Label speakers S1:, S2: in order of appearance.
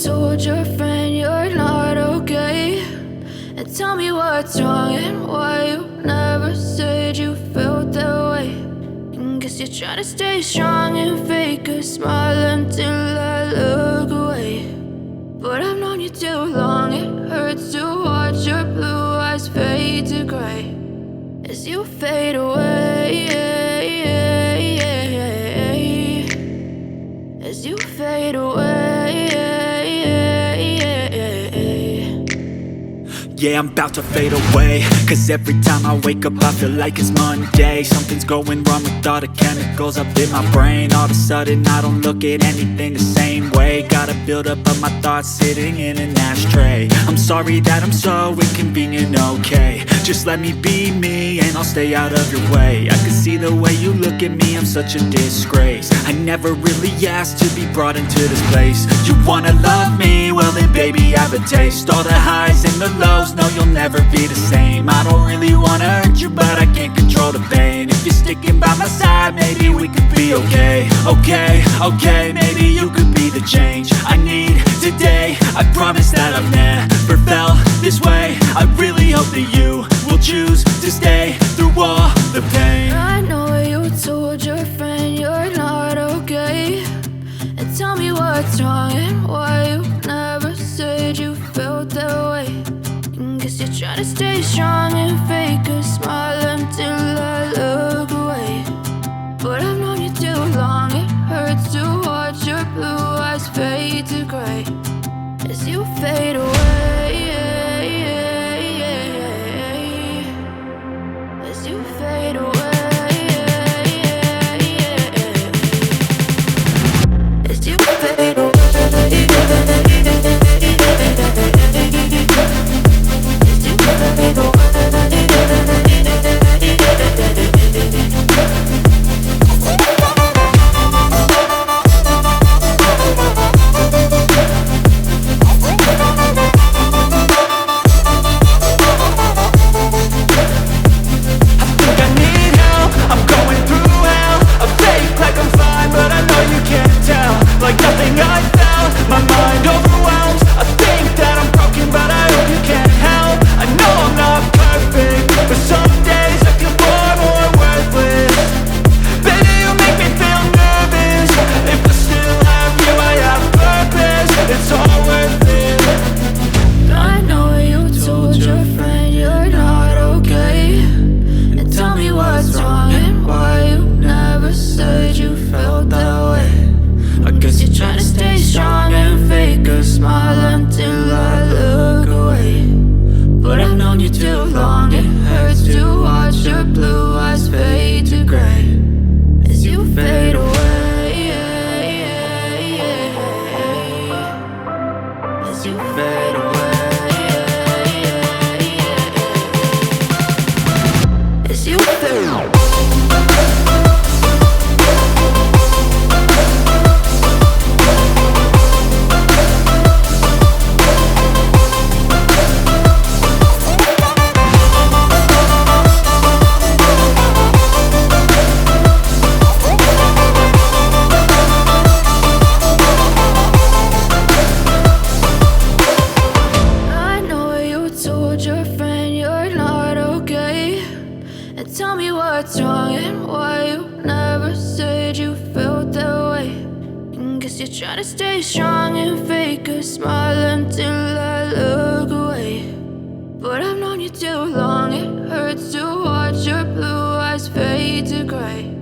S1: told your friend you're not okay? And tell me what's wrong and why you never said you felt that way. And guess you're trying to stay strong and fake a smile until I look away. But I've known you too long, it hurts to watch your blue eyes fade to gray as you fade away, as you fade away.
S2: Yeah, I'm about to fade away, cause every time I wake up I feel like it's Monday. Something's going wrong with all the chemicals up in my brain. All of a sudden I don't look at anything the same way. Gotta build up of my thoughts sitting in an ashtray. I'm sorry that I'm so inconvenient, okay? Just let me be me and I'll stay out of your way. I can see the way you look at me, I'm such a disgrace. I never really asked to be brought into this place. You wanna love me? Well then baby have a taste. All the highs and the lows, no you'll never be the same. I don't really wanna hurt you but I can't control the pain. If you're sticking by my side maybe we could be okay. Okay, maybe you could be the change I need today. I promise that I've never felt this way. I really hope that you will choose to stay through all the pain.
S1: I know you told your friend you're not okay. And tell me what's wrong and why you never said you felt that way. And guess you're trying to stay strong and fake a smile until I look away. But I've known you too long, it hurts to watch your blue eyes fade to gray as you fade away, as you fade away, as you fade away.
S2: Like nothing I felt, my mind overwhelmed. I think that I'm broken but I hope you can't help. I know I'm not perfect, but some days I feel far more worthless. Baby, you make me feel nervous. If I still have you, I have purpose. It's all worth it.
S1: I know you told your friend you're not okay. And tell me what's wrong and why you never said you felt that way. I guess you're trying to stay strong and fake a smile until I look away. But I've known you too long, it hurts to watch your blue eyes fade to gray as you fade away, as you fade away, as you fade away. Your friend you're not okay. And tell me what's wrong and why you never said you felt that way. And guess you're trying to stay strong and fake a smile until I look away. But I've known you too long, it hurts to watch your blue eyes fade to gray